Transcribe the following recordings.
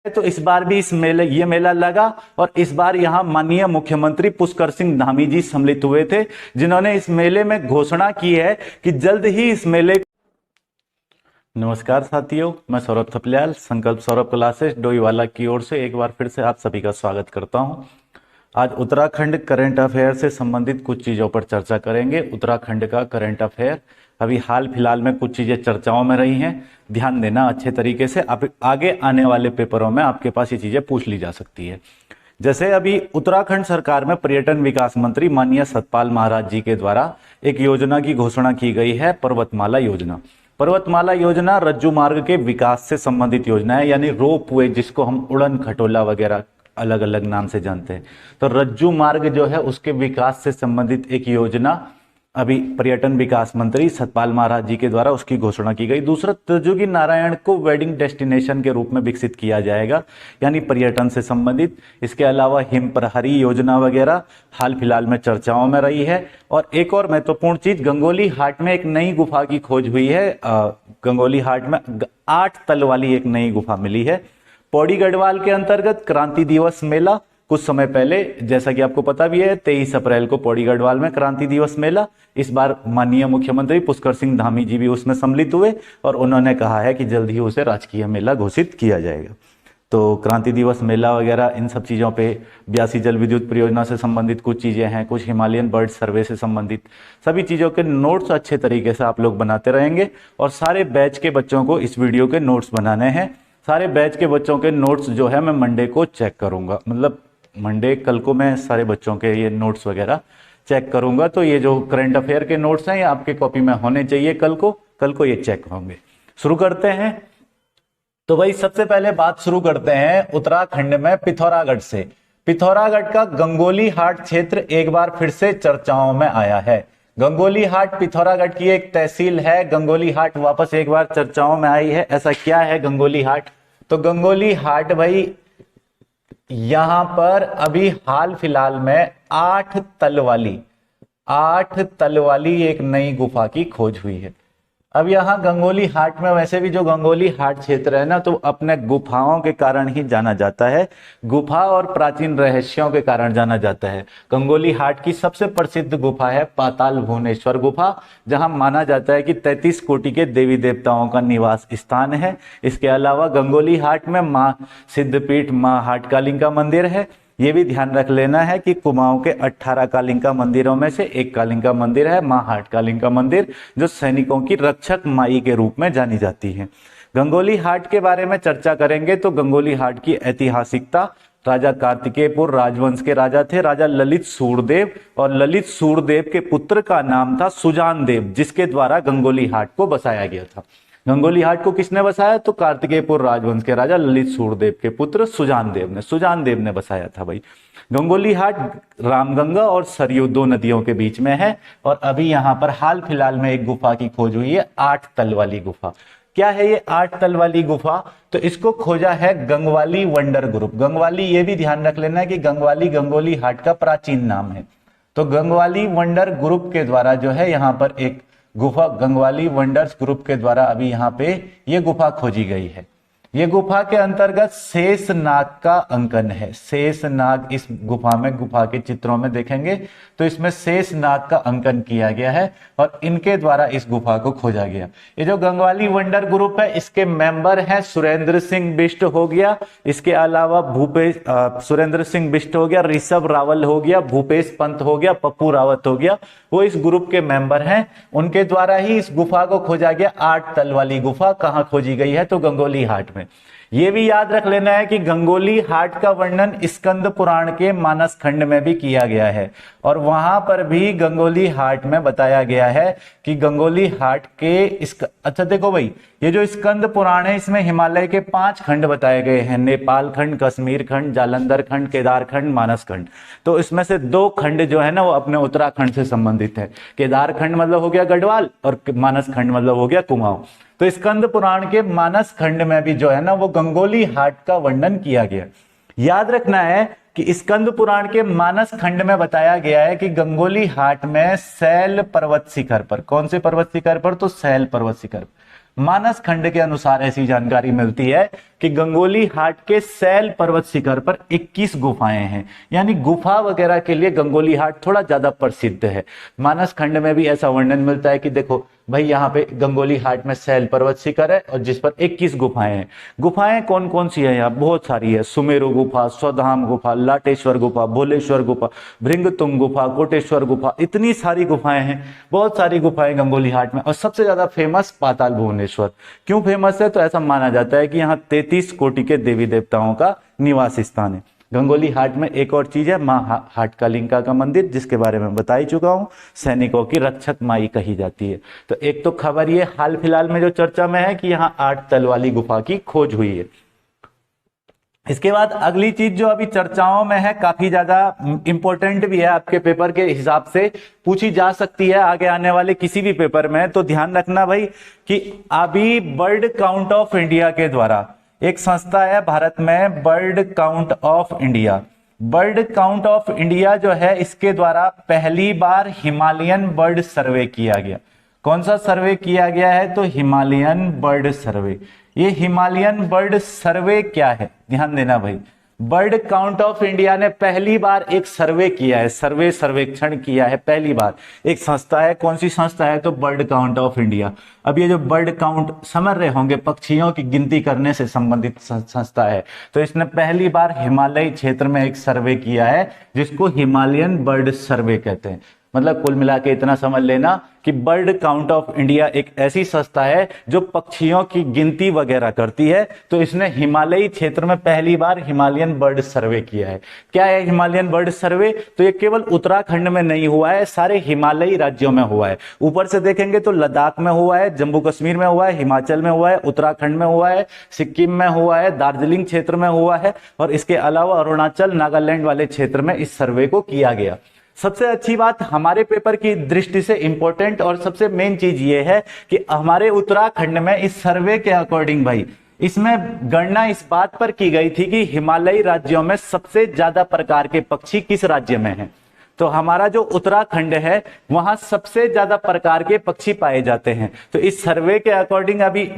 तो इस बार भी ये मेला लगा और इस बार यहाँ माननीय मुख्यमंत्री पुष्कर सिंह धामी जी सम्मिलित हुए थे, जिन्होंने इस मेले में घोषणा की है कि जल्द ही इस मेले। नमस्कार साथियों, मैं सौरभ थपलियाल संकल्प सौरभ क्लासेस डोईवाला की ओर से एक बार फिर से आप सभी का स्वागत करता हूं। आज उत्तराखंड करंट अफेयर से संबंधित कुछ चीज़ों पर चर्चा करेंगे। उत्तराखंड का करंट अफेयर अभी हाल फिलहाल में कुछ चीज़ें चर्चाओं में रही हैं, ध्यान देना अच्छे तरीके से। अब आगे आने वाले पेपरों में आपके पास ये चीज़ें पूछ ली जा सकती है। जैसे अभी उत्तराखंड सरकार में पर्यटन विकास मंत्री माननीय सतपाल महाराज जी के द्वारा एक योजना की घोषणा की गई है, पर्वतमाला योजना। पर्वतमाला योजना रज्जू मार्ग के विकास से संबंधित योजना है, यानी रोप वे, जिसको हम उड़न खटोला वगैरह अलग अलग नाम से जानते हैं। तो रज्जू मार्ग जो है उसके विकास से संबंधित एक योजना अभी पर्यटन विकास मंत्री सतपाल महाराज जी के द्वारा उसकी घोषणा की गई। दूसरा, त्रिजुगी नारायण को वेडिंग डेस्टिनेशन के रूप में विकसित किया जाएगा, यानी पर्यटन से संबंधित। इसके अलावा हिम प्रहरी योजना वगैरह हाल फिलहाल में चर्चाओं में रही है। और एक और महत्वपूर्ण चीज, गंगोली हाट में एक नई गुफा की खोज हुई है। गंगोली हाट में 8 तल वाली एक नई गुफा मिली है। पौड़ी गढ़वाल के अंतर्गत क्रांति दिवस मेला कुछ समय पहले, जैसा कि आपको पता भी है, 23 अप्रैल को पौड़ी गढ़वाल में क्रांति दिवस मेला। इस बार माननीय मुख्यमंत्री पुष्कर सिंह धामी जी भी उसमें सम्मिलित हुए और उन्होंने कहा है कि जल्द ही उसे राजकीय मेला घोषित किया जाएगा। तो क्रांति दिवस मेला वगैरह इन सब चीज़ों पे, ब्यासी जल विद्युत परियोजना से संबंधित कुछ चीज़ें हैं, कुछ हिमालयन बर्ड सर्वे से संबंधित सभी चीज़ों के नोट्स अच्छे तरीके से आप लोग बनाते रहेंगे। और सारे बैच के बच्चों को इस वीडियो के नोट्स बनाने हैं। सारे बैच के बच्चों के नोट्स जो है मैं मंडे को चेक करूंगा, मतलब मंडे कल को मैं सारे बच्चों के ये नोट्स वगैरह चेक करूंगा। तो ये जो करंट अफेयर के नोट्स हैं ये आपके कॉपी में होने चाहिए कल को ये चेक होंगे। शुरू करते हैं। तो भाई सबसे पहले बात शुरू करते हैं उत्तराखंड में पिथौरागढ़ से। पिथौरागढ़ का गंगोली हाट क्षेत्र एक बार फिर से चर्चाओं में आया है। गंगोली हाट पिथौरागढ़ की एक तहसील है। गंगोली हाट वापस एक बार चर्चाओं में आई है। ऐसा क्या है गंगोली हाट? तो गंगोली हाट भाई, यहां पर अभी हाल फिलहाल में 8 तल वाली एक नई गुफा की खोज हुई है। अब यहाँ गंगोली हाट में, वैसे भी जो गंगोली हाट क्षेत्र है ना, तो अपने गुफाओं के कारण ही जाना जाता है। गुफा और प्राचीन रहस्यों के कारण जाना जाता है। गंगोली हाट की सबसे प्रसिद्ध गुफा है पाताल भुवनेश्वर गुफा, जहां माना जाता है कि 33 कोटि के देवी देवताओं का निवास स्थान है। इसके अलावा गंगोली हाट में माँ सिद्धपीठ, माँ हाटकालिका मंदिर है। ये भी ध्यान रख लेना है कि कुमाऊं के 18 कालिका मंदिरों में से एक कालिका मंदिर है, मां हाटकालिका मंदिर, जो सैनिकों की रक्षक माई के रूप में जानी जाती है। गंगोली हाट के बारे में चर्चा करेंगे तो गंगोली हाट की ऐतिहासिकता, राजा कार्तिकेयपुर राजवंश के राजा थे, राजा ललित सूरदेव, और ललित सूरदेव के पुत्र का नाम था सुजान देव, जिसके द्वारा गंगोली हाट को बसाया गया था। गंगोली हाट को किसने बसाया? तो कार्तिकेयपुर राजवंश के राजा ललित सूरदेव के पुत्र सुजान देव ने बसाया था भाई। गंगोली हाट रामगंगा और सरयू 2 नदियों के बीच में है। और अभी यहाँ पर हाल फिलहाल में एक गुफा की खोज हुई है, 8 तल वाली गुफा। क्या है ये 8 तल वाली गुफा? तो इसको खोजा है गंगवाली वंडर ग्रुप। गंगवाली, ये भी ध्यान रख लेना है कि गंगवाली गंगोली हाट का प्राचीन नाम है। तो गंगवाली वंडर ग्रुप के द्वारा जो है यहाँ पर एक गुफा, गंगवाली वंडर्स ग्रुप के द्वारा अभी यहाँ पे ये गुफा खोजी गई है। ये गुफा के अंतर्गत शेषनाग का अंकन है। शेषनाग इस गुफा में, गुफा के चित्रों में देखेंगे तो इसमें शेषनाग का अंकन किया गया है और इनके द्वारा इस गुफा को खोजा गया। ये जो गंगवाली वंडर ग्रुप है, इसके मेंबर हैं सुरेंद्र सिंह बिष्ट हो गया, इसके अलावा सुरेंद्र सिंह बिष्ट हो गया, ऋषभ रावल हो गया, भूपेश पंत हो गया, पप्पू रावत हो गया, वो इस ग्रुप के मेंबर हैं। उनके द्वारा ही इस गुफा को खोजा गया। 8 तल वाली गुफा कहाँ खोजी गई है? तो गंगोली हाट में। ये भी याद रख लेना है कि गंगोली हाट का वर्णन स्कंद पुराण के मानस खंड में भी किया गया है और वहां पर भी गंगोली हाट में बताया गया है कि गंगोली हाट के अच्छा देखो भाई, ये जो स्कंद पुराण है इसमें हिमालय के 5 खंड बताए गए हैं, नेपाल खंड, कश्मीर खंड, जालंधर खंड, केदार खंड, मानस खंड। तो इसमें से 2 खंड जो है ना वो अपने उत्तराखंड से संबंधित है। केदार खंड मतलब हो गया गढ़वाल और मानस खंड मतलब हो गया कुमाऊं। तो स्कंद पुराण के मानस खंड में भी जो है ना वो गंगोली हाट का वर्णन किया गया। याद रखना है कि स्कंद पुराण के मानस खंड में बताया गया है कि गंगोली हाट में शैल पर्वत शिखर पर, कौन से पर्वत शिखर पर? तो शैल पर्वत शिखर। मानस खंड के अनुसार ऐसी जानकारी मिलती है कि गंगोली हाट के सैल पर्वत शिखर पर 21 गुफाएं हैं, यानी गुफा वगैरह के लिए गंगोली हाट थोड़ा ज्यादा प्रसिद्ध है। मानस खंड में भी ऐसा वर्णन मिलता है कि देखो भाई यहाँ पे गंगोली हाट में सैल पर्वत शिखर है और जिस पर 21 गुफाएं हैं। गुफाएं कौन कौन सी है? यहाँ बहुत सारी है। सुमेरु गुफा, स्वधाम गुफा, लाटेश्वर गुफा, भोलेश्वर गुफा, भृंगतुंग गुफा, कोटेश्वर गुफा, इतनी सारी गुफाएं हैं, बहुत सारी गुफाएं गंगोली हाट में। और सबसे ज्यादा फेमस पाताल भुवनेश्वर। क्यों फेमस है? तो ऐसा माना जाता है कि यहाँ 33 कोटि के देवी देवताओं का निवास स्थान है। गंगोली हाट में एक और चीज है, माँ हाटकालिंका का मंदिर, जिसके बारे में बता ही चुका हूं, सैनिकों की रक्षक माई कही जाती है। तो एक तो खबर ये हाल फिलहाल में जो चर्चा में है कि यहाँ 8 तल वाली गुफा की खोज हुई है। इसके बाद अगली चीज जो अभी चर्चाओं में है, काफी ज्यादा इंपॉर्टेंट भी है, आपके पेपर के हिसाब से पूछी जा सकती है आगे आने वाले किसी भी पेपर में, तो ध्यान रखना भाई कि अभी बर्ड काउंट ऑफ इंडिया के द्वारा एक संस्था है भारत में, bird count of India. Bird count of India जो है, इसके द्वारा पहली बार हिमालयन बर्ड सर्वे किया गया। कौन सा सर्वे किया गया है? तो हिमालयन बर्ड सर्वे। ये हिमालयन बर्ड सर्वे क्या है? ध्यान देना भाई, बर्ड काउंट ऑफ इंडिया ने पहली बार एक सर्वे किया है, सर्वेक्षण किया है पहली बार। एक संस्था है, कौन सी संस्था है? तो बर्ड काउंट ऑफ इंडिया। अब ये जो बर्ड काउंट समझ रहे होंगे, पक्षियों की गिनती करने से संबंधित संस्था है, तो इसने पहली बार हिमालयी क्षेत्र में एक सर्वे किया है जिसको हिमालयन बर्ड सर्वे कहते हैं। मतलब कुल मिला के इतना समझ लेना कि बर्ड काउंट ऑफ इंडिया एक ऐसी संस्था है जो पक्षियों की गिनती वगैरह करती है। तो इसने हिमालयी क्षेत्र में पहली बार हिमालयन बर्ड सर्वे किया है। क्या है हिमालयन बर्ड सर्वे? तो ये केवल उत्तराखंड में नहीं हुआ है, सारे हिमालयी राज्यों में हुआ है। ऊपर से देखेंगे तो लद्दाख में हुआ है, जम्मू कश्मीर में हुआ है, हिमाचल में हुआ है, उत्तराखंड में हुआ है, सिक्किम में हुआ है, दार्जिलिंग क्षेत्र में हुआ है, और इसके अलावा अरुणाचल, नागालैंड वाले क्षेत्र में इस सर्वे को किया गया। सबसे अच्छी बात हमारे पेपर की दृष्टि से इंपॉर्टेंट और सबसे मेन चीज ये है कि हमारे उत्तराखंड में इस सर्वे के अकॉर्डिंग भाई, इसमें गणना इस बात पर की गई थी कि हिमालयी राज्यों में सबसे ज्यादा प्रकार के पक्षी किस राज्य में हैं। तो हमारा जो उत्तराखंड है वहां सबसे ज्यादा प्रकार के पक्षी पाए जाते हैं। तो इस सर्वे के अकॉर्डिंग अभी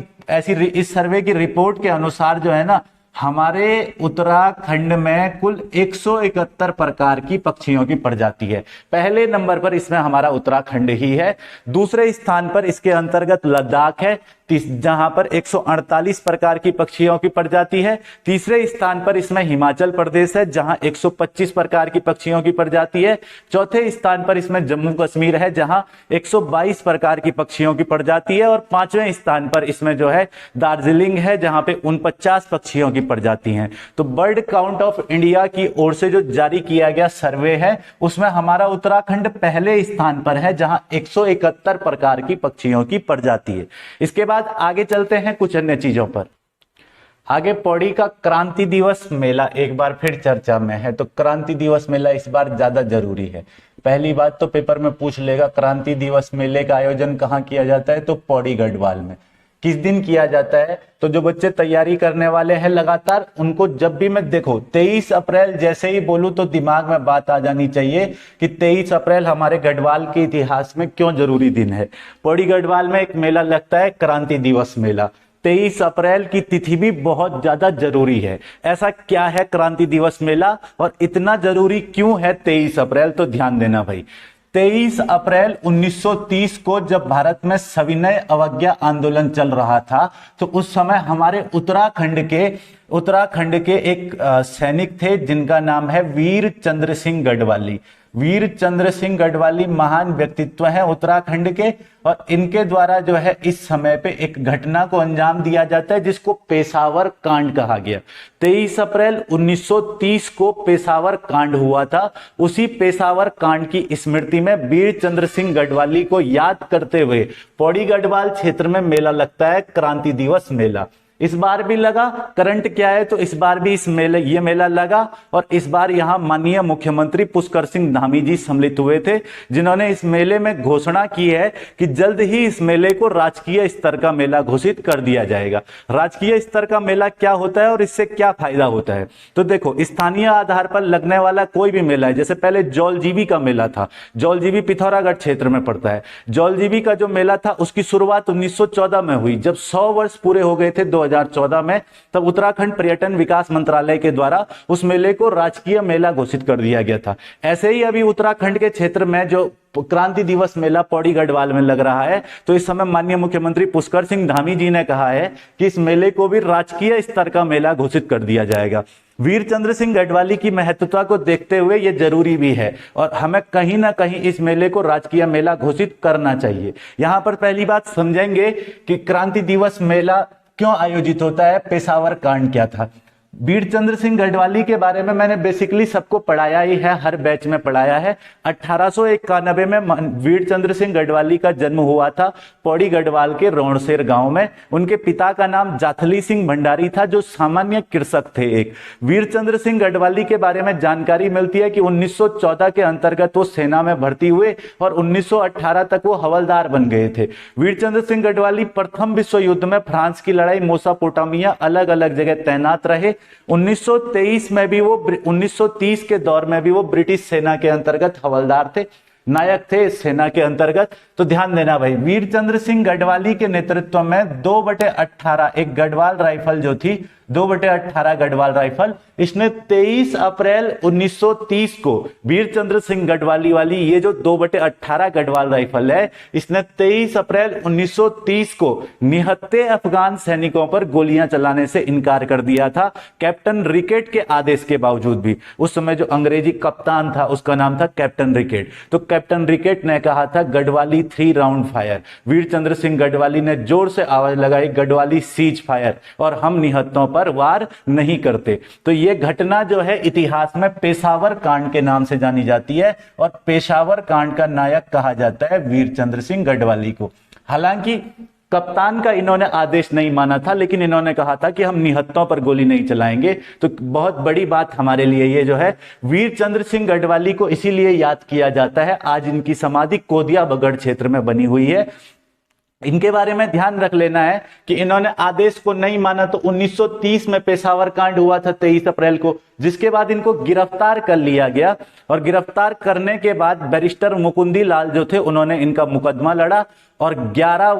इस सर्वे की रिपोर्ट के अनुसार जो है ना, हमारे उत्तराखंड में कुल 171 प्रकार की पक्षियों की प्रजाति है। पहले नंबर पर इसमें हमारा उत्तराखंड ही है। दूसरे स्थान पर इसके अंतर्गत लद्दाख है, जहां पर 148 प्रकार की पक्षियों की प्रजाति है। तीसरे स्थान पर इसमें हिमाचल प्रदेश है, जहां 125 प्रकार की पक्षियों की प्रजाति है। चौथे स्थान पर इसमें जम्मू कश्मीर है, जहां 122 प्रकार की पक्षियों की प्रजाति है। और पांचवें स्थान पर इसमें जो है दार्जिलिंग है, जहां पे 49 पक्षियों की प्रजाति हैं। तो बर्ड काउंट ऑफ इंडिया की ओर से जो जारी किया गया सर्वे है, उसमें हमारा उत्तराखंड पहले स्थान पर है, जहां 171 प्रकार की पक्षियों की प्रजाति है। इसके बाद आगे चलते हैं कुछ अन्य चीजों पर। आगे पौड़ी का क्रांति दिवस मेला एक बार फिर चर्चा में है। तो क्रांति दिवस मेला इस बार ज्यादा जरूरी है। पहली बात तो पेपर में पूछ लेगा, क्रांति दिवस मेले का आयोजन कहाँ किया जाता है? तो पौड़ी गढ़वाल में। किस दिन किया जाता है? तो जो बच्चे तैयारी करने वाले हैं लगातार, उनको जब भी मैं देखो 23 अप्रैल जैसे ही बोलूं तो दिमाग में बात आ जानी चाहिए कि 23 अप्रैल हमारे गढ़वाल के इतिहास में क्यों जरूरी दिन है। पौड़ी गढ़वाल में एक मेला लगता है, क्रांति दिवस मेला। 23 अप्रैल की तिथि भी बहुत ज्यादा जरूरी है। ऐसा क्या है क्रांति दिवस मेला और इतना जरूरी क्यों है 23 अप्रैल? तो ध्यान देना भाई, 23 अप्रैल 1930 को जब भारत में सविनय अवज्ञा आंदोलन चल रहा था, तो उस समय हमारे उत्तराखंड के एक सैनिक थे जिनका नाम है वीर चंद्र सिंह गढ़वाली। वीर चंद्र सिंह गढ़वाली महान व्यक्तित्व है उत्तराखंड के, और इनके द्वारा जो है इस समय पे एक घटना को अंजाम दिया जाता है जिसको पेशावर कांड कहा गया। 23 अप्रैल 1930 को पेशावर कांड हुआ था। उसी पेशावर कांड की स्मृति में वीर चंद्र सिंह गढ़वाली को याद करते हुए पौड़ी गढ़वाल क्षेत्र में मेला लगता है, क्रांति दिवस मेला। इस बार भी लगा। करंट क्या है, तो इस बार भी ये मेला लगा और इस बार यहां माननीय मुख्यमंत्री पुष्कर सिंह धामी जी सम्मिलित हुए थे, जिन्होंने इस मेले में घोषणा की है कि जल्द ही इस मेले को राजकीय स्तर का मेला घोषित कर दिया जाएगा। राजकीय स्तर का मेला क्या होता है और इससे क्या फायदा होता है, तो देखो, स्थानीय आधार पर लगने वाला कोई भी मेला है, जैसे पहले जौलजीबी का मेला था, जौलजीबी पिथौरागढ़ क्षेत्र में पड़ता है। जौलजीबी का जो मेला था उसकी शुरुआत 1914 में हुई। जब 100 वर्ष पूरे हो गए थे 2014 में, तब उत्तराखंड पर्यटन विकास मंत्रालय के द्वारा उस मेले को राजकीय मेला घोषित कर दिया गया था। ऐसे ही अभी उत्तराखंड के क्षेत्र में जो क्रांति दिवस मेला पौड़ी गढ़वाल में लग रहा है, तो इस समय माननीय मुख्यमंत्री पुष्कर सिंह धामी जी ने कहा है कि इस मेले को भी राजकीय स्तर का मेला घोषित कर दिया जाएगा। वीरचंद्र सिंह गढ़वाली की महत्वता को देखते हुए यह जरूरी भी है और हमें कहीं ना कहीं इस मेले को राजकीय मेला घोषित करना चाहिए। यहां पर पहली बात समझेंगे कि क्रांति दिवस मेला क्यों आयोजित होता है, पेशावर कांड क्या था। वीरचंद्र सिंह गढ़वाली के बारे में मैंने बेसिकली सबको पढ़ाया ही है, हर बैच में पढ़ाया है। 1891 में वीरचंद्र सिंह गढ़वाली का जन्म हुआ था पौड़ी गढ़वाल के रौणसेर गांव में। उनके पिता का नाम जाथली सिंह भंडारी था, जो सामान्य कृषक थे एक। वीरचंद्र सिंह गढ़वाली के बारे में जानकारी मिलती है कि 1914 के अंतर्गत वो सेना में भर्ती हुए और 1918 तक वो हवलदार बन गए थे। वीरचंद्र सिंह गढ़वाली प्रथम विश्व युद्ध में फ्रांस की लड़ाई मोसापोटामिया अलग अलग जगह तैनात रहे। 1923 में भी वो 1930 के दौर में भी वो ब्रिटिश सेना के अंतर्गत हवलदार थे, नायक थे इस सेना के अंतर्गत। तो ध्यान देना भाई, वीरचंद्र सिंह गढ़वाली के नेतृत्व में 2/18 एक गढ़वाल राइफल जो थी, 2/18 गढ़वाल राइफल, इसने 23 अप्रैल 1930 को वीरचंद्र सिंह गढ़वाली वाली ये जो 2/18 गढ़वाल राइफल है, इसने 23 अप्रैल 1930 को निहत्थे अफगान सैनिकों पर गोलियां चलाने से इनकार कर दिया था, कैप्टन रिकेट के आदेश के बावजूद भी। उस समय जो अंग्रेजी कप्तान था उसका नाम था कैप्टन रिकेट। तो कैप्टन रिकेट ने कहा था गढ़वाली 3 राउंड फायर। वीरचंद्र सिंह गढ़वाली ने जोर से आवाज लगाई गढ़वाली सीज फायर, और हम निहत्तों पर वार नहीं करते। तो यह घटना जो है इतिहास में पेशावर कांड के नाम से जानी जाती है और पेशावर कांड का नायक कहा जाता है वीरचंद्र सिंह गढ़वाली को। हालांकि कप्तान का इन्होंने आदेश नहीं माना था, लेकिन इन्होंने कहा था कि हम निहत्तों पर गोली नहीं चलाएंगे। तो बहुत बड़ी बात हमारे लिए ये जो है, वीरचंद्र सिंह गढ़वाली को इसीलिए याद किया जाता है। आज इनकी समाधि कोदिया बगड़ क्षेत्र में बनी हुई है। इनके बारे में ध्यान रख लेना है कि इन्होंने आदेश को नहीं माना, तो 1930 में पेशावर कांड हुआ था 23 अप्रैल को, जिसके बाद इनको गिरफ्तार कर लिया गया। और गिरफ्तार करने के बाद बैरिस्टर मुकुंदी लाल जो थे, उन्होंने इनका मुकदमा लड़ा और 11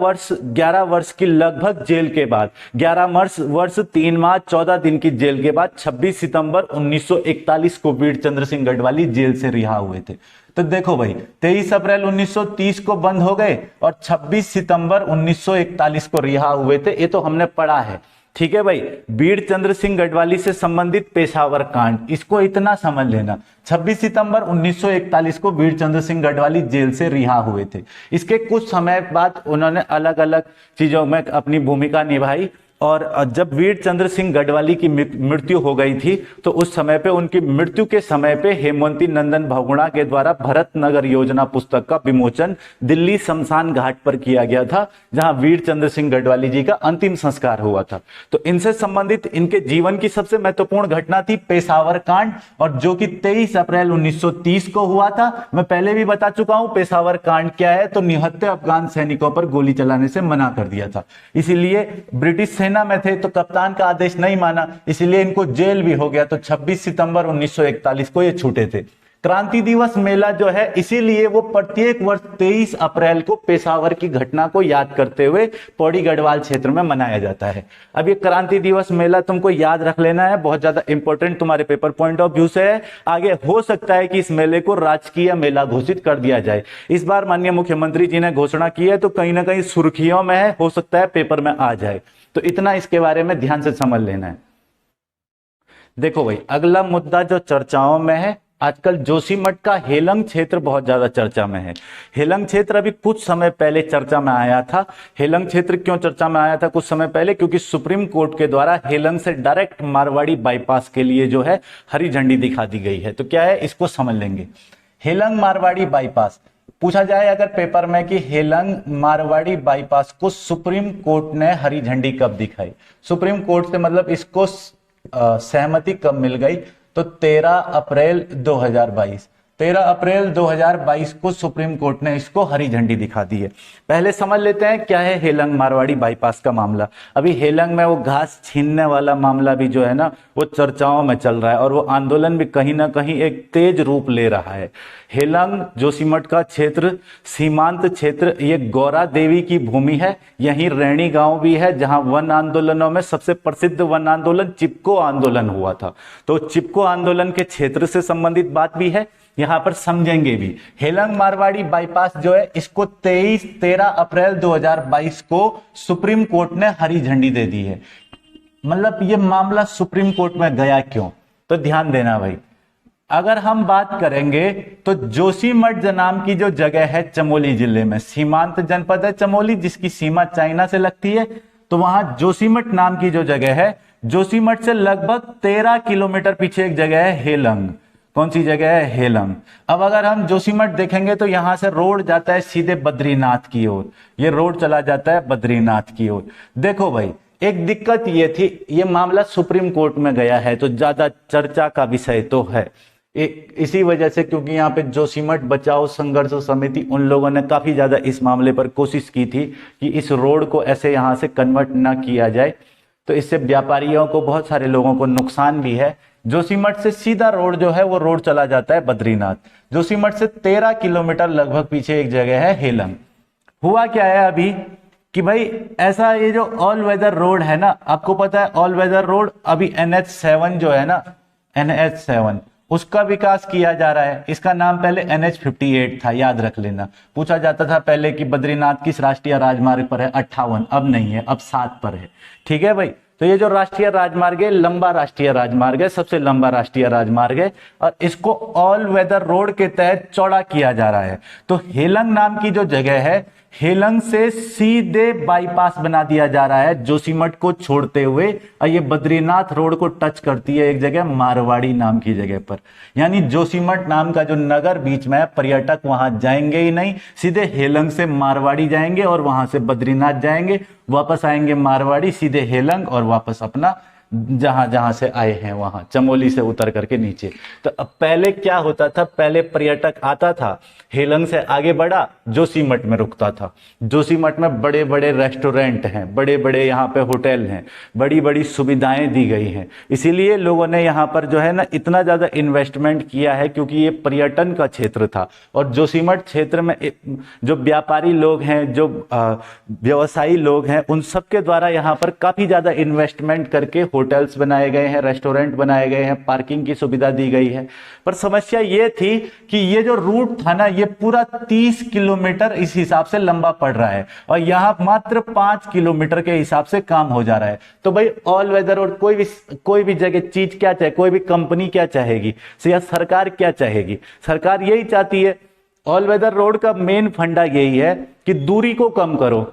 वर्ष की लगभग जेल के बाद, 11 वर्ष 3 माह 14 दिन की जेल के बाद 26 सितंबर 1941 को वीरचंद्र सिंह गढ़वाली जेल से रिहा हुए थे। तो देखो भाई, 23 अप्रैल 1930 को बंद हो गए और 26 सितंबर 1941 को रिहा हुए थे। ये तो हमने पढ़ा है, ठीक है भाई। वीरचंद्र सिंह गढ़वाली से संबंधित पेशावर कांड, इसको इतना समझ लेना। 26 सितंबर 1941 को वीरचंद्र सिंह गढ़वाली जेल से रिहा हुए थे। इसके कुछ समय बाद उन्होंने अलग अलग चीजों में अपनी भूमिका निभाई, और जब वीरचंद्र सिंह गढ़वाली की मृत्यु हो गई थी, तो उस समय पे, उनकी मृत्यु के समय पे, हेमवंती नंदन बहुगुणा के द्वारा भरत नगर योजना पुस्तक का विमोचन दिल्ली शमशान घाट पर किया गया था, जहां वीरचंद्र सिंह गढ़वाली जी का अंतिम संस्कार हुआ था। तो इनसे संबंधित इनके जीवन की सबसे महत्वपूर्ण घटना थी पेशावर कांड, और जो कि 23 अप्रैल 1930 को हुआ था। मैं पहले भी बता चुका हूं पेशावर कांड क्या है, तो निहत्थे अफगान सैनिकों पर गोली चलाने से मना कर दिया था। इसीलिए ब्रिटिश सेना में थे, तो कप्तान का आदेश नहीं माना, इसलिए इनको जेल भी हो गया। तो 26 सितंबर 1941 को ये छूटे थे। क्रांति दिवस मेला जो है, इसीलिए वो प्रत्येक वर्ष 23 अप्रैल को पेशावर की घटना को याद करते हुए पौड़ी गढ़वाल क्षेत्र में मनाया जाता है। अब ये क्रांति दिवस मेला तुमको याद रख लेना है, बहुत ज्यादा इंपॉर्टेंट तुम्हारे पेपर पॉइंट ऑफ व्यू से है। आगे हो सकता है कि इस मेले को राजकीय मेला घोषित कर दिया जाए। इस बार माननीय मुख्यमंत्री जी ने घोषणा की है, तो कहीं ना कहीं सुर्खियों में है, हो सकता है पेपर में आ जाए। तो इतना इसके बारे में ध्यान से समझ लेना है। देखो भाई, अगला मुद्दा जो चर्चाओं में है, आजकल जोशीमठ का हेलंग क्षेत्र बहुत ज्यादा चर्चा में है। हेलंग क्षेत्र अभी कुछ समय पहले चर्चा में आया था। हेलंग क्षेत्र क्यों चर्चा में आया था कुछ समय पहले? क्योंकि सुप्रीम कोर्ट के द्वारा हेलंग से डायरेक्ट मारवाड़ी बाईपास के लिए जो है हरी झंडी दिखा दी गई है। तो क्या है, इसको समझ लेंगे। हेलंग मारवाड़ी बाईपास पूछा जाए अगर पेपर में कि हेलंग मारवाड़ी बाईपास को सुप्रीम कोर्ट ने हरी झंडी कब दिखाई, सुप्रीम कोर्ट से मतलब इसको सहमति कब मिल गई, तो 13 अप्रैल 2022, 13 अप्रैल 2022 को सुप्रीम कोर्ट ने इसको हरी झंडी दिखा दी है। पहले समझ लेते हैं क्या है हेलंग मारवाड़ी बाईपास का मामला। अभी हेलंग में वो घास छीनने वाला मामला भी जो है ना वो चर्चाओं में चल रहा है और वो आंदोलन भी कहीं ना कहीं एक तेज रूप ले रहा है। हेलंग जोशीमठ का क्षेत्र सीमांत क्षेत्र, ये गौरा देवी की भूमि है। यहीं रैणी गांव भी है जहां वन आंदोलनों में सबसे प्रसिद्ध वन आंदोलन चिपको आंदोलन हुआ था। तो चिपको आंदोलन के क्षेत्र से संबंधित बात भी है, यहां पर समझेंगे भी। हेलंग मारवाड़ी बाईपास जो है इसको 13 अप्रैल 2022 को सुप्रीम कोर्ट ने हरी झंडी दे दी है। मतलब ये मामला सुप्रीम कोर्ट में गया क्यों, तो ध्यान देना भाई। अगर हम बात करेंगे तो जोशीमठ नाम की जो जगह है चमोली जिले में, सीमांत जनपद है चमोली जिसकी सीमा चाइना से लगती है, तो वहां जोशीमठ नाम की जो जगह है, जोशीमठ से लगभग 13 किलोमीटर पीछे एक जगह है हेलंग। कौन सी जगह है, हेलंग। अब अगर हम जोशीमठ देखेंगे तो यहां से रोड जाता है सीधे बद्रीनाथ की ओर, ये रोड चला जाता है बद्रीनाथ की ओर। देखो भाई एक दिक्कत ये थी, ये मामला सुप्रीम कोर्ट में गया है तो ज्यादा चर्चा का विषय तो है इसी वजह से, क्योंकि यहाँ पे जोशीमठ बचाओ संघर्ष समिति उन लोगों ने काफी ज्यादा इस मामले पर कोशिश की थी कि इस रोड को ऐसे यहाँ से कन्वर्ट ना किया जाए, तो इससे व्यापारियों को बहुत सारे लोगों को नुकसान भी है। जोशीमठ से सीधा रोड जो है वो रोड चला जाता है बद्रीनाथ। जोशीमठ से 13 किलोमीटर लगभग पीछे एक जगह है हेलंग। हुआ क्या है अभी कि भाई ऐसा ये जो ऑल वेदर रोड है ना, आपको पता है ऑल वेदर रोड अभी NH7 जो है ना, NH7 उसका विकास किया जा रहा है। इसका नाम पहले NH58 था, याद रख लेना। पूछा जाता था पहले कि बद्रीनाथ किस राष्ट्रीय राजमार्ग पर है, 58, अब नहीं है, अब 7 पर है। ठीक है भाई, तो ये जो राष्ट्रीय राजमार्ग है लंबा राष्ट्रीय राजमार्ग है, सबसे लंबा राष्ट्रीय राजमार्ग है और इसको ऑल वेदर रोड के तहत चौड़ा किया जा रहा है। तो हेलंग नाम की जो जगह है, हेलंग से सीधे बाईपास बना दिया जा रहा है जोशीमठ को छोड़ते हुए, और ये बद्रीनाथ रोड को टच करती है एक जगह मारवाड़ी नाम की जगह पर। यानी जोशीमठ नाम का जो नगर बीच में है, पर्यटक वहां जाएंगे ही नहीं, सीधे हेलंग से मारवाड़ी जाएंगे और वहां से बद्रीनाथ जाएंगे, वापस आएंगे मारवाड़ी, सीधे हेलंग और वापस अपना जहां जहां से आए हैं वहां चमोली से उतर करके नीचे। तो अब पहले क्या होता था, पहले पर्यटक आता था, हेलंग से आगे बढ़ा, जोशीमठ में रुकता था। जोशीमठ में बड़े बड़े रेस्टोरेंट हैं, बड़े बड़े यहाँ पे होटल हैं, बड़ी बड़ी सुविधाएं दी गई हैं। इसीलिए लोगों ने यहाँ पर जो है ना इतना ज्यादा इन्वेस्टमेंट किया है, क्योंकि ये पर्यटन का क्षेत्र था। और जोशीमठ क्षेत्र में जो व्यापारी लोग हैं, जो व्यवसायी लोग हैं, उन सबके द्वारा यहाँ पर काफी ज्यादा इन्वेस्टमेंट करके होटल्स बनाए गए हैं, रेस्टोरेंट बनाए गए हैं, पार्किंग की सुविधा दी गई है। पर समस्या ये थी कि ये जो रूट था ना, ये पूरा 30 किलोमीटर इस हिसाब से लंबा पड़ रहा है और यहां मात्र 5 किलोमीटर के हिसाब से काम हो जा रहा है। तो भाई ऑल वेदर और कोई भी जगह चीज क्या चाहे, कोई भी कंपनी क्या चाहेगी, या सरकार क्या चाहेगी, सरकार यही चाहती है। ऑल वेदर रोड का मेन फंडा यही है कि दूरी को कम करो,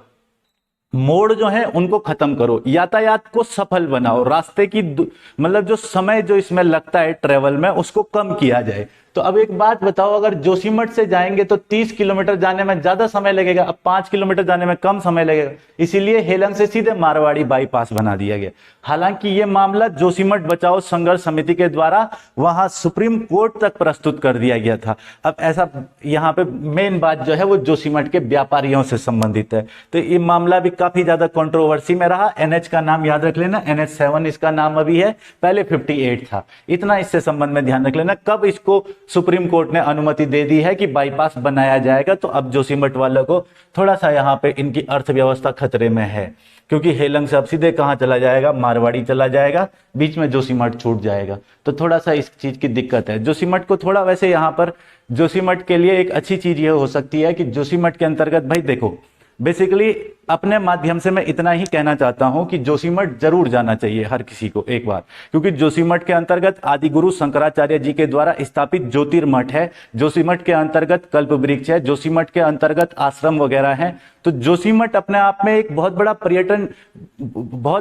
मोड़ जो है उनको खत्म करो, यातायात को सफल बनाओ, रास्ते की मतलब जो समय जो इसमें लगता है ट्रेवल में उसको कम किया जाए। तो अब एक बात बताओ, अगर जोशीमठ से जाएंगे तो 30 किलोमीटर जाने में ज्यादा समय लगेगा, अब 5 किलोमीटर जाने में कम समय लगेगा, इसीलिए हेलंग से सीधे मारवाड़ी बाईपास बना दिया गया। हालांकि ये मामला जोशीमठ बचाओ संघर्ष समिति के द्वारा वहां सुप्रीम कोर्ट तक प्रस्तुत कर दिया गया था। अब ऐसा यहाँ पे मेन बात जो है वो जोशीमठ के व्यापारियों से संबंधित है, तो ये मामला भी काफी ज्यादा कंट्रोवर्सी में रहा। NH का नाम याद रख लेना, NH7 इसका नाम अभी है, पहले 58 था। इतना इससे संबंध में ध्यान रख लेना। कब इसको सुप्रीम कोर्ट ने अनुमति दे दी है कि बाईपास बनाया जाएगा, तो अब जोशीमठ वालों को थोड़ा सा यहाँ पे इनकी अर्थव्यवस्था खतरे में है, क्योंकि हेलंग से अब सीधे कहाँ चला जाएगा, मारवाड़ी चला जाएगा, बीच में जोशीमठ छूट जाएगा। तो थोड़ा सा इस चीज की दिक्कत है जोशीमठ को थोड़ा। वैसे यहाँ पर जोशीमठ के लिए एक अच्छी चीज ये हो सकती है कि जोशीमठ के अंतर्गत भाई देखो बेसिकली अपने माध्यम से मैं इतना ही कहना चाहता हूं कि जोशीमठ जरूर जाना चाहिए हर किसी को एक बार, क्योंकि जोशीमठ के अंतर्गत आदिगुरु शंकराचार्य जी के द्वारा स्थापित ज्योतिर्मठ है, जोशीमठ के अंतर्गत कल्प वृक्ष है, जोशीमठ के अंतर्गत आश्रम वगैरह है। तो जोशीमठ अपने आप में एक बहुत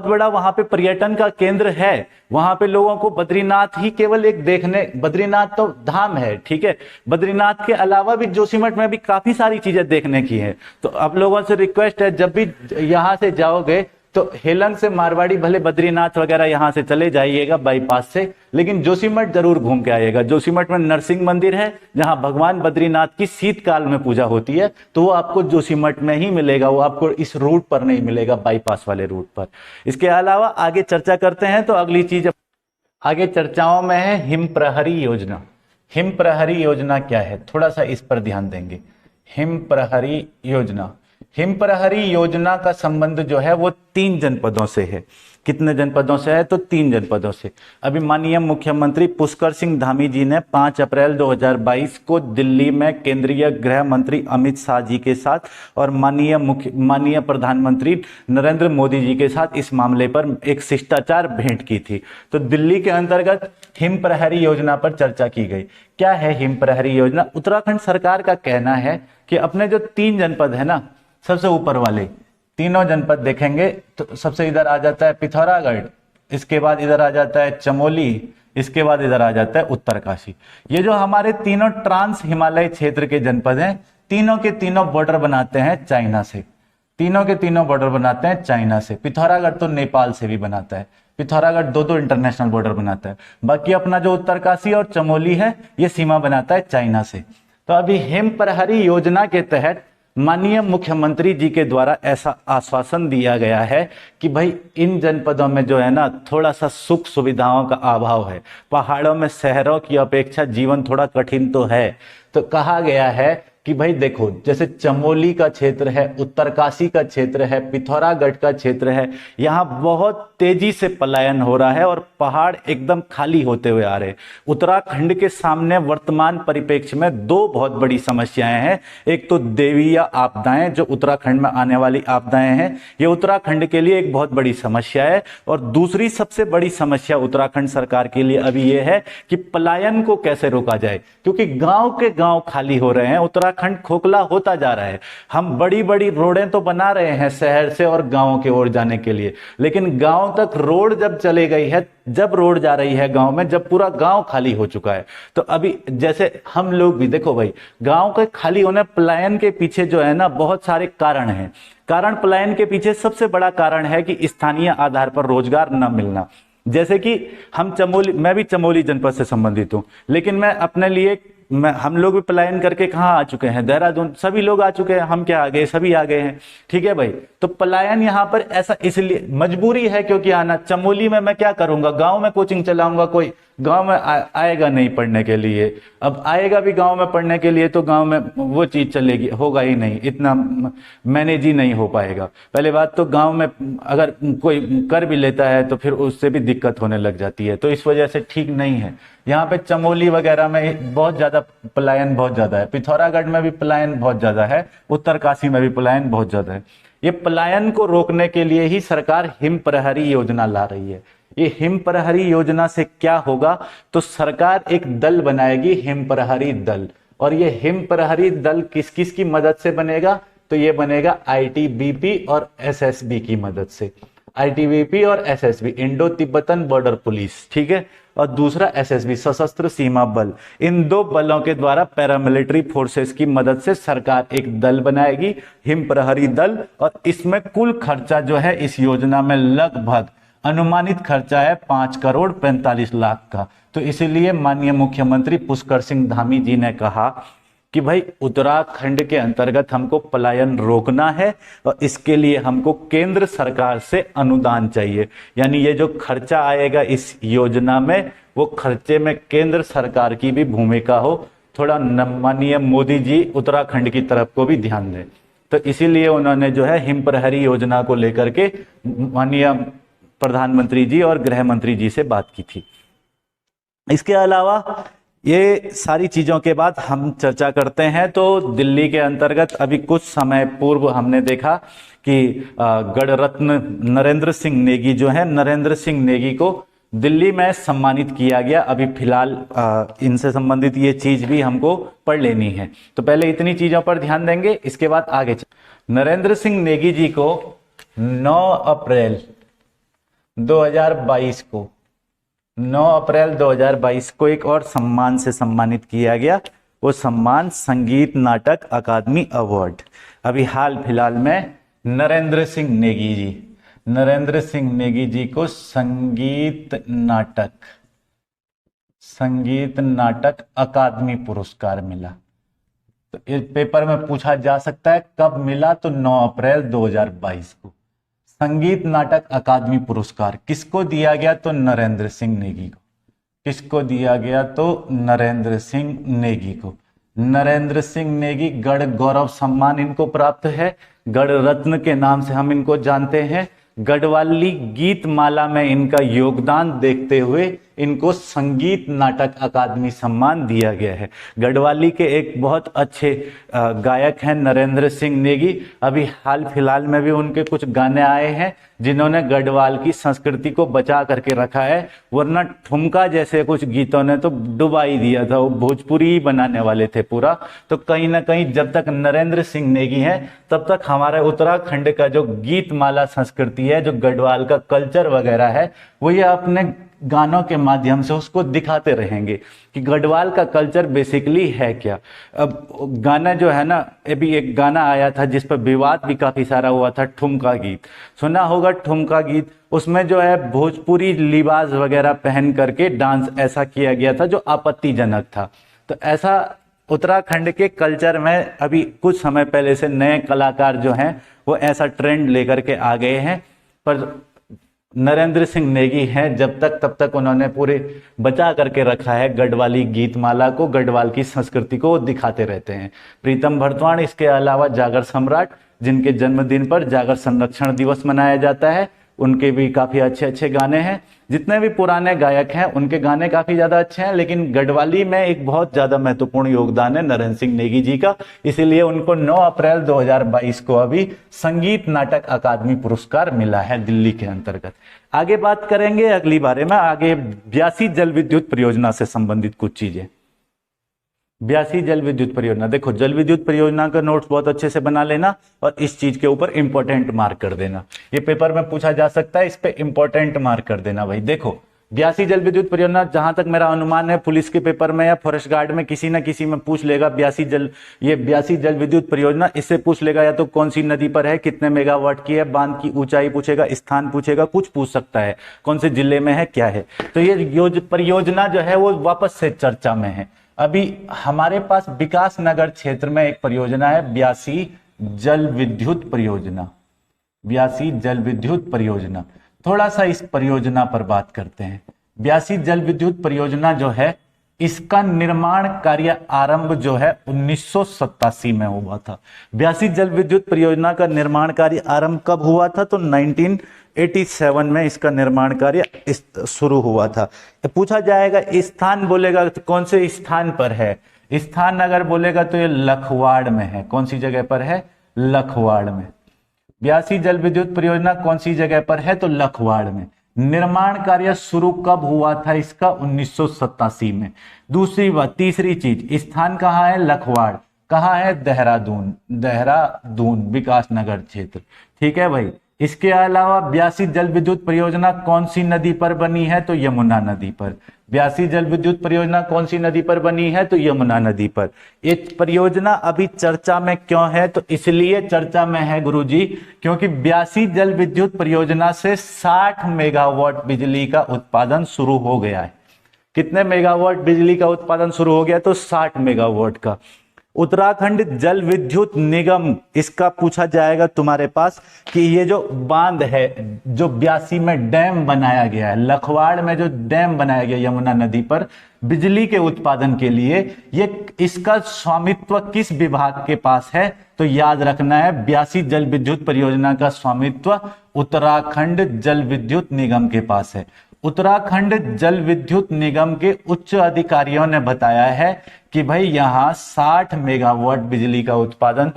बड़ा वहां पे पर्यटन का केंद्र है। वहां पे लोगों को बद्रीनाथ ही केवल एक देखने, बद्रीनाथ तो धाम है, ठीक है, बद्रीनाथ के अलावा भी जोशीमठ में भी काफी सारी चीजें देखने की है। तो आप लोगों से रिक्वेस्ट है, जब भी यहां से जाओगे तो हेलंग से मारवाड़ी भले बद्रीनाथ वगैरह यहां से चले जाइएगा बाईपास से, लेकिन जोशीमठ जरूर घूम के आइएगा। जोशीमठ में नरसिंह मंदिर है जहां भगवान बद्रीनाथ की शीतकाल में पूजा होती है, तो वो आपको जोशीमठ में ही मिलेगा, वो आपको इस रूट पर नहीं मिलेगा, बाईपास वाले रूट पर। इसके अलावा आगे चर्चा करते हैं। तो अगली चीज आगे चर्चाओं में है हिम प्रहरी योजना। हिम प्रहरी योजना क्या है, थोड़ा सा इस पर ध्यान देंगे। हिम प्रहरी योजना, हिम प्रहरी योजना का संबंध जो है वो 3 जनपदों से है। कितने जनपदों से है, तो 3 जनपदों से। अभी माननीय मुख्यमंत्री पुष्कर सिंह धामी जी ने 5 अप्रैल 2022 को दिल्ली में केंद्रीय गृह मंत्री अमित शाह जी के साथ और माननीय प्रधानमंत्री नरेंद्र मोदी जी के साथ इस मामले पर एक शिष्टाचार भेंट की थी। तो दिल्ली के अंतर्गत हिम प्रहरी योजना पर चर्चा की गई। क्या है हिम प्रहरी योजना? उत्तराखंड सरकार का कहना है कि अपने जो 3 जनपद है ना, सबसे ऊपर वाले तीनों जनपद देखेंगे तो सबसे इधर आ जाता है पिथौरागढ़, इसके बाद इधर आ जाता है चमोली, इसके बाद इधर आ जाता है उत्तरकाशी। ये जो हमारे तीनों ट्रांस हिमालय क्षेत्र के जनपद हैं, तीनों के तीनों बॉर्डर बनाते हैं चाइना से, तीनों के तीनों बॉर्डर बनाते हैं चाइना से। पिथौरागढ़ तो नेपाल से भी बनाता है, पिथौरागढ़ 2 इंटरनेशनल बॉर्डर बनाता है। बाकी अपना जो उत्तरकाशी और चमोली है ये सीमा बनाता है चाइना से। तो अभी हिम प्रहरी योजना के तहत माननीय मुख्यमंत्री जी के द्वारा ऐसा आश्वासन दिया गया है कि भाई इन जनपदों में जो है ना थोड़ा सा सुख सुविधाओं का अभाव है, पहाड़ों में शहरों की अपेक्षा जीवन थोड़ा कठिन तो है। तो कहा गया है कि भाई देखो, जैसे चमोली का क्षेत्र है, उत्तरकाशी का क्षेत्र है, पिथौरागढ़ का क्षेत्र है, यहाँ बहुत तेजी से पलायन हो रहा है और पहाड़ एकदम खाली होते हुए आ रहे हैं। उत्तराखंड के सामने वर्तमान परिप्रेक्ष्य में 2 बहुत बड़ी समस्याएं हैं। एक तो देवीय आपदाएं, जो उत्तराखंड में आने वाली आपदाएं हैं, ये उत्तराखंड के लिए एक बहुत बड़ी समस्या है। और दूसरी सबसे बड़ी समस्या उत्तराखंड सरकार के लिए अभी ये है कि पलायन को कैसे रोका जाए, क्योंकि गांव के गांव खाली हो रहे हैं, उत्तराखंड खोखला होता जा रहा है। हम बड़ी बड़ी रोडें तो बना रहे हैं शहर से और गांव की ओर जाने के लिए, लेकिन गांव तक रोड जब चले गई है, जब रोड जा रही है गांव में, जब पूरा गांव खाली हो चुका है। तो अभी जैसे हम लोग भी देखो भाई, गांव के खाली होने, पलायन के पीछे जो है ना बहुत सारे कारण हैं। कारण पलायन के पीछे सबसे बड़ा कारण है कि स्थानीय आधार पर रोजगार न मिलना। जैसे कि मैं भी चमोली जनपद से संबंधित हूं, लेकिन मैं अपने लिए हम लोग भी पलायन करके कहाँ आ चुके हैं, देहरादून, सभी लोग आ चुके हैं, हम क्या आ गए, सभी आ गए हैं, ठीक है भाई। तो पलायन यहाँ पर ऐसा इसलिए मजबूरी है क्योंकि आना, चमोली में मैं क्या करूंगा, गांव में कोचिंग चलाऊंगा, कोई गांव में आएगा नहीं पढ़ने के लिए। अब आएगा भी गांव में पढ़ने के लिए तो गांव में वो चीज चलेगी, होगा ही नहीं, इतना मैनेज ही नहीं हो पाएगा। पहले बात तो गांव में अगर कोई कर भी लेता है तो फिर उससे भी दिक्कत होने लग जाती है, तो इस वजह से ठीक नहीं है। यहाँ पे चमोली वगैरह में बहुत ज्यादा पलायन बहुत ज्यादा है, पिथौरागढ़ में भी पलायन बहुत ज्यादा है, उत्तरकाशी में भी पलायन बहुत ज्यादा है। ये पलायन को रोकने के लिए ही सरकार हिम प्रहरी योजना ला रही है। ये हिम प्रहरी योजना से क्या होगा, तो सरकार एक दल बनाएगी, हिम प्रहरी दल। और ये हिम प्रहरी दल किस किस की मदद से बनेगा, तो ये बनेगा आईटीबीपी और एसएसबी की मदद से। आईटीबीपी और SSB, Indo Tibetan border police, ठीक है, और दूसरा एसएसबी, सशस्त्र सीमा बल। इन 2 बलों के द्वारा, पैरामिलिट्री फोर्सेस की मदद से सरकार एक दल बनाएगी, हिम प्रहरी दल। और इसमें कुल खर्चा जो है इस योजना में लगभग अनुमानित खर्चा है 5,45,00,000 का। तो इसीलिए माननीय मुख्यमंत्री पुष्कर सिंह धामी जी ने कहा कि भाई उत्तराखंड के अंतर्गत हमको पलायन रोकना है और इसके लिए हमको केंद्र सरकार से अनुदान चाहिए। यानी ये जो खर्चा आएगा इस योजना में, वो खर्चे में केंद्र सरकार की भी भूमिका हो। थोड़ा माननीय मोदी जी उत्तराखंड की तरफ को भी ध्यान दें। तो इसीलिए उन्होंने जो है हिम प्रहरी योजना को लेकर के माननीय प्रधानमंत्री जी और गृह मंत्री जी से बात की थी। इसके अलावा ये सारी चीजों के बाद हम चर्चा करते हैं। तो दिल्ली के अंतर्गत अभी कुछ समय पूर्व हमने देखा कि गणरत्न नरेंद्र सिंह नेगी जो है, नरेंद्र सिंह नेगी को दिल्ली में सम्मानित किया गया। अभी फिलहाल इनसे संबंधित ये चीज भी हमको पढ़ लेनी है। तो पहले इतनी चीजों पर ध्यान देंगे, इसके बाद आगे नरेंद्र सिंह नेगी जी को 9 अप्रैल 2022 को 9 अप्रैल 2022 को एक और सम्मान से सम्मानित किया गया। वो सम्मान संगीत नाटक अकादमी अवार्ड। अभी हाल फिलहाल में नरेंद्र सिंह नेगी जी को संगीत नाटक अकादमी पुरस्कार मिला। तो इस पेपर में पूछा जा सकता है कब मिला, तो 9 अप्रैल 2022 को। संगीत नाटक अकादमी पुरस्कार किसको दिया गया, तो नरेंद्र सिंह नेगी को। किसको दिया गया, तो नरेंद्र सिंह नेगी को। नरेंद्र सिंह नेगी गढ़ गौरव सम्मान इनको प्राप्त है। गढ़ रत्न के नाम से हम इनको जानते हैं। गढ़वाली गीत माला में इनका योगदान देखते हुए इनको संगीत नाटक अकादमी सम्मान दिया गया है। गढ़वाली के एक बहुत अच्छे गायक हैं नरेंद्र सिंह नेगी। अभी हाल फिलहाल में भी उनके कुछ गाने आए हैं जिन्होंने गढ़वाल की संस्कृति को बचा करके रखा है, वरना ठुमका जैसे कुछ गीतों ने तो डुबा ही दिया था। वो भोजपुरी ही बनाने वाले थे पूरा। तो कहीं ना कहीं जब तक नरेंद्र सिंह नेगी हैं तब तक हमारे उत्तराखंड का जो गीत माला संस्कृति है, जो गढ़वाल का कल्चर वगैरह है, वो ये अपने गानों के माध्यम से उसको दिखाते रहेंगे कि गढ़वाल का कल्चर बेसिकली है क्या। अब गाना जो है ना, अभी एक गाना आया था जिस पर विवाद भी काफी सारा हुआ था, ठुमका गीत सुना होगा। ठुमका गीत, उसमें जो है भोजपुरी लिबास वगैरह पहन करके डांस ऐसा किया गया था जो आपत्तिजनक था। तो ऐसा उत्तराखंड के कल्चर में अभी कुछ समय पहले से नए कलाकार जो हैं वो ऐसा ट्रेंड लेकर के आ गए हैं। पर नरेंद्र सिंह नेगी हैं जब तक तब तक उन्होंने पूरे बचा करके रखा है गढ़वाली गीतमाला को, गढ़वाल की संस्कृति को दिखाते रहते हैं। प्रीतम भरतवाण, इसके अलावा जागर सम्राट जिनके जन्मदिन पर जागर संरक्षण दिवस मनाया जाता है, उनके भी काफी अच्छे अच्छे गाने हैं। जितने भी पुराने गायक हैं उनके गाने काफी ज्यादा अच्छे हैं, लेकिन गढ़वाली में एक बहुत ज्यादा महत्वपूर्ण योगदान है नरेंद्र सिंह नेगी जी का। इसीलिए उनको 9 अप्रैल 2022 को अभी संगीत नाटक अकादमी पुरस्कार मिला है दिल्ली के अंतर्गत। आगे बात करेंगे अगली बारे में, आगे ब्यासी जल विद्युत परियोजना से संबंधित कुछ चीजें। ब्यासी जल विद्युत परियोजना, देखो जल विद्युत परियोजना का नोट्स बहुत अच्छे से बना लेना और इस चीज के ऊपर इंपॉर्टेंट मार्क कर देना। ये पेपर में पूछा जा सकता है, इस पे इंपॉर्टेंट मार्क कर देना भाई। देखो ब्यासी जल विद्युत परियोजना, जहां तक मेरा अनुमान है पुलिस के पेपर में या फॉरेस्ट गार्ड में किसी न किसी में पूछ लेगा ब्यासी जल विद्युत परियोजना। इससे पूछ लेगा या तो कौन सी नदी पर है, कितने मेगावाट की है, बांध की ऊंचाई पूछेगा, स्थान पूछेगा, कुछ पूछ सकता है, कौन से जिले में है, क्या है। तो ये परियोजना जो है वो वापस से चर्चा में है। अभी हमारे पास विकास नगर क्षेत्र में एक परियोजना है ब्यासी जल विद्युत परियोजना। ब्यासी जल विद्युत परियोजना, थोड़ा सा इस परियोजना पर बात करते हैं। ब्यासी जल विद्युत परियोजना जो है, इसका निर्माण कार्य आरंभ जो है 1987 में हुआ था। ब्यासी जल विद्युत परियोजना का निर्माण कार्य आरंभ कब हुआ था, तो 1987 में इसका निर्माण कार्य शुरू हुआ था। पूछा जाएगा स्थान बोलेगा तो कौन से स्थान पर है, स्थान अगर बोलेगा तो ये लखवाड़ में है। कौन सी जगह पर है, लखवाड़ में। ब्यासी जल विद्युत परियोजना कौन सी जगह पर है, तो लखवाड़ में। निर्माण कार्य शुरू कब हुआ था इसका, 1987 में। दूसरी बात, तीसरी चीज, स्थान कहाँ है, लखवाड़। कहाँ है, देहरादून विकास नगर क्षेत्र। ठीक है भाई। इसके अलावा ब्यासी जल विद्युत परियोजना कौन सी नदी पर बनी है, तो यमुना नदी पर। ब्यासी जल विद्युत परियोजना कौन सी नदी पर बनी है, तो यमुना नदी पर। ये परियोजना अभी चर्चा में क्यों है, तो इसलिए चर्चा में है गुरुजी क्योंकि ब्यासी जल विद्युत परियोजना से 60 मेगावाट बिजली का उत्पादन शुरू हो गया है। कितने मेगावाट बिजली का उत्पादन शुरू हो गया, तो 60 मेगावाट का। उत्तराखंड जल विद्युत निगम, इसका पूछा जाएगा तुम्हारे पास कि ये जो बांध है जो ब्यासी में डैम बनाया गया है, लखवाड़ में जो डैम बनाया गया यमुना नदी पर बिजली के उत्पादन के लिए, ये इसका स्वामित्व किस विभाग के पास है, तो याद रखना है ब्यासी जल विद्युत परियोजना का स्वामित्व उत्तराखंड जल विद्युत निगम के पास है। उत्तराखंड जल विद्युत निगम के उच्च अधिकारियों ने बताया है कि भाई यहाँ 60 मेगावाट बिजली का उत्पादन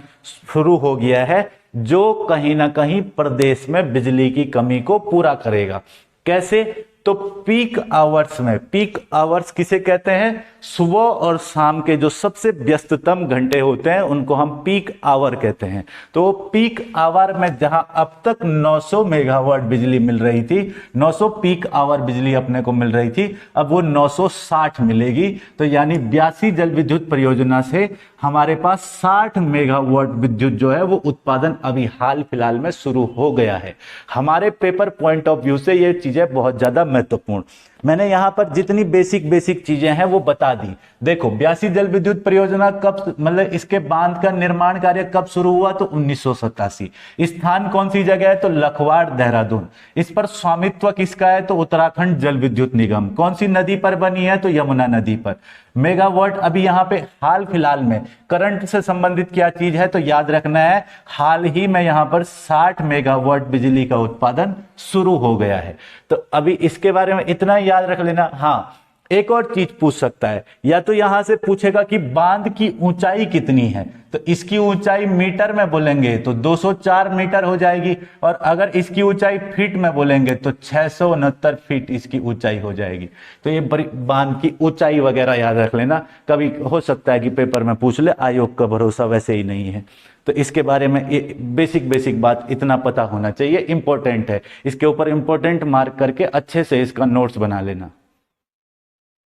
शुरू हो गया है, जो कहीं ना कहीं प्रदेश में बिजली की कमी को पूरा करेगा। कैसे? तो पीक आवर्स में, पीक आवर्स किसे कहते हैं? सुबह और शाम के जो सबसे व्यस्ततम घंटे होते हैं उनको हम पीक आवर कहते हैं। तो पीक आवर में जहां अब तक 900 मेगावाट बिजली मिल रही थी, 900 पीक आवर बिजली अपने को मिल रही थी, अब वो 960 मिलेगी। तो यानी 82 जल विद्युत परियोजना से हमारे पास 60 मेगावाट विद्युत जो है वो उत्पादन अभी हाल फिलहाल में शुरू हो गया है। हमारे पेपर पॉइंट ऑफ व्यू से ये चीजें बहुत ज्यादा महत्वपूर्ण। मैंने यहां पर जितनी बेसिक चीजें हैं वो बता दी। देखो 82 जल विद्युत परियोजना कब, मतलब इसके बांध का निर्माण कार्य कब शुरू हुआ? तो 1987। स्थान कौन सी जगह है? तो लखवाड़, देहरादून। इस पर स्वामित्व किसका है? तो उत्तराखंड जल विद्युत निगम। कौन सी नदी पर बनी है? तो यमुना नदी पर। मेगावाट अभी यहाँ पे हाल फिलहाल में करंट से संबंधित क्या चीज है? तो याद रखना है, हाल ही में यहाँ पर 60 मेगावाट बिजली का उत्पादन शुरू हो गया है। तो अभी इसके बारे में इतना याद रख लेना। हाँ, एक और चीज पूछ सकता है, या तो यहां से पूछेगा कि बांध की ऊंचाई कितनी है, तो इसकी ऊंचाई मीटर में बोलेंगे तो 204 मीटर हो जाएगी, और अगर इसकी ऊंचाई फीट में बोलेंगे तो 669 फीट इसकी ऊंचाई हो जाएगी। तो ये बांध की ऊंचाई वगैरह याद रख लेना, कभी हो सकता है कि पेपर में पूछ ले, आयोग का भरोसा वैसे ही नहीं है। तो इसके बारे में बेसिक बात इतना पता होना चाहिए, इंपॉर्टेंट है। इसके ऊपर इंपॉर्टेंट मार्क करके अच्छे से इसका नोट्स बना लेना।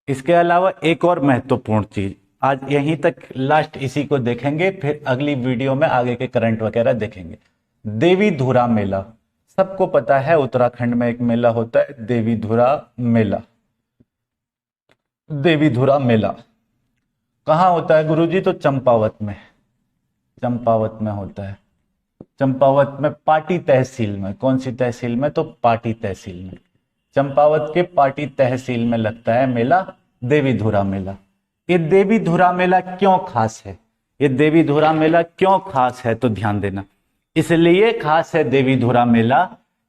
इसके अलावा एक और महत्वपूर्ण चीज, आज यहीं तक लास्ट इसी को देखेंगे, फिर अगली वीडियो में आगे के करंट वगैरह देखेंगे। देवी धुरा मेला, सबको पता है उत्तराखंड में एक मेला होता है देवी धुरा मेला। देवी धुरा मेला कहाँ होता है गुरुजी? तो चंपावत में, चंपावत में होता है। चंपावत में पाटी तहसील में। कौन सी तहसील में? तो पाटी तहसील में। चंपावत के पाटी तहसील में लगता है मेला देवी धुरा मेला। ये देवी धुरा मेला क्यों खास है? ये देवी धुरा मेला क्यों खास है? तो ध्यान देना, इसलिए खास है देवी धुरा मेला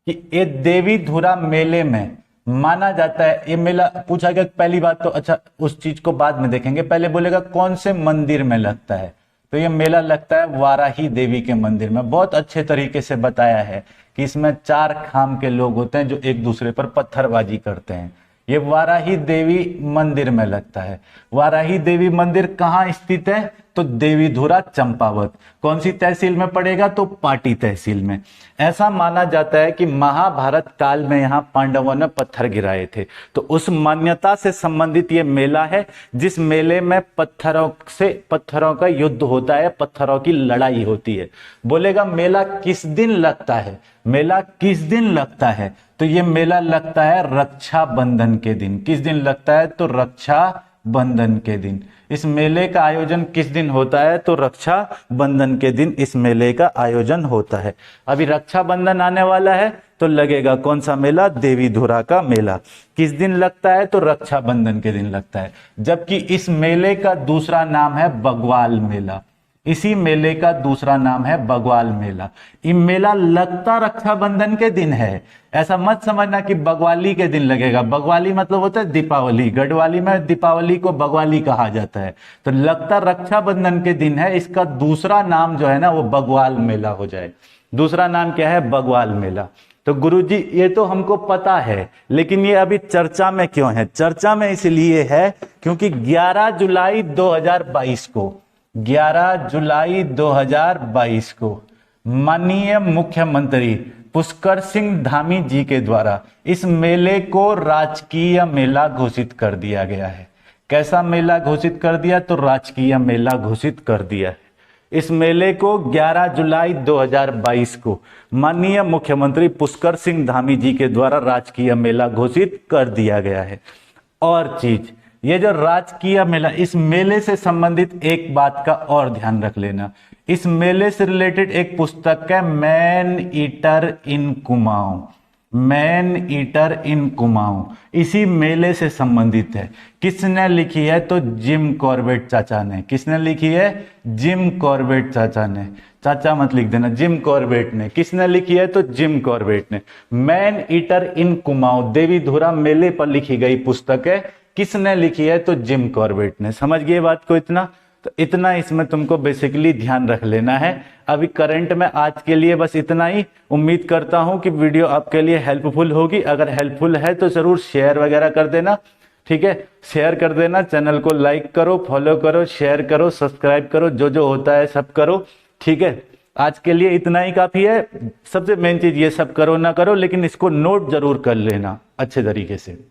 कि ये देवी धुरा मेले में माना जाता है, ये मेला पूछा गया पहली बात तो, अच्छा उस चीज को बाद में देखेंगे, पहले बोलेगा कौन से मंदिर में लगता है। तो ये मेला लगता है वाराही देवी के मंदिर में। बहुत अच्छे तरीके से बताया है कि इसमें 4 खाम के लोग होते हैं जो एक दूसरे पर पत्थरबाजी करते हैं। ये वाराही देवी मंदिर में लगता है। वाराही देवी मंदिर कहाँ स्थित है? तो देवी धुरा चंपावत। कौन सी तहसील में पड़ेगा? तो पाटी तहसील में। ऐसा माना जाता है कि महाभारत काल में यहाँ पांडवों ने पत्थर गिराए थे, तो उस मान्यता से संबंधित ये मेला है, जिस मेले में पत्थरों का युद्ध होता है, पत्थरों की लड़ाई होती है। बोलेगा मेला किस दिन लगता है? मेला किस दिन लगता है? तो ये मेला लगता है रक्षाबंधन के दिन। किस दिन लगता है? तो रक्षाबंधन के दिन। इस मेले का आयोजन किस दिन होता है? तो रक्षाबंधन के दिन इस मेले का आयोजन होता है। अभी रक्षाबंधन आने वाला है तो लगेगा कौन सा मेला? देवी धुरा का मेला। किस दिन लगता है? तो रक्षाबंधन के दिन लगता है। जबकि इस मेले का दूसरा नाम है बग्वाल मेला। इसी मेले का दूसरा नाम है बग्वाल मेला। ये मेला लगता रक्षाबंधन के दिन है, ऐसा मत समझना कि बग्वाली के दिन लगेगा। बग्वाली मतलब होता है दीपावली, गढ़वाली में दीपावली को बग्वाली कहा जाता है। तो लगता रक्षाबंधन के दिन है, इसका दूसरा नाम जो है ना वो बग्वाल मेला हो जाए। दूसरा नाम क्या है? बग्वाल मेला। तो गुरुजी ये तो हमको पता है, लेकिन ये अभी चर्चा में क्यों है? चर्चा में इसलिए है क्योंकि 11 जुलाई 2022 को 11 जुलाई 2022 को माननीय मुख्यमंत्री पुष्कर सिंह धामी जी के द्वारा इस मेले को राजकीय मेला घोषित कर दिया गया है। कैसा मेला घोषित कर दिया? तो राजकीय मेला घोषित कर दिया है। इस मेले को 11 जुलाई 2022 को माननीय मुख्यमंत्री पुष्कर सिंह धामी जी के द्वारा राजकीय मेला घोषित कर दिया गया है। और चीज, ये जो राजकीय मेला, इस मेले से संबंधित एक बात का और ध्यान रख लेना। इस मेले से रिलेटेड एक पुस्तक है मैन ईटर इन कुमाऊं। मैन ईटर इन कुमाऊं इसी मेले से संबंधित है। किसने लिखी है? तो जिम कॉर्बेट चाचा ने। किसने लिखी है? जिम कॉर्बेट चाचा ने। चाचा मत लिख देना, जिम कॉर्बेट ने। किसने लिखी है? तो जिम कॉर्बेट ने। मैन ईटर इन कुमाऊं देवीधुरा मेले पर लिखी गई पुस्तक है। किसने लिखी है? तो जिम कॉर्बेट ने। समझ गए बात को इतना? तो इतना इसमें तुमको बेसिकली ध्यान रख लेना है। अभी करंट में आज के लिए बस इतना ही। उम्मीद करता हूं कि वीडियो आपके लिए हेल्पफुल होगी। अगर हेल्पफुल है तो जरूर शेयर वगैरह कर देना, ठीक है? शेयर कर देना, चैनल को लाइक करो, फॉलो करो, शेयर करो, सब्सक्राइब करो, जो जो होता है सब करो, ठीक है? आज के लिए इतना ही काफी है। सबसे मेन चीज ये सब करो ना करो, लेकिन इसको नोट जरूर कर लेना अच्छे तरीके से।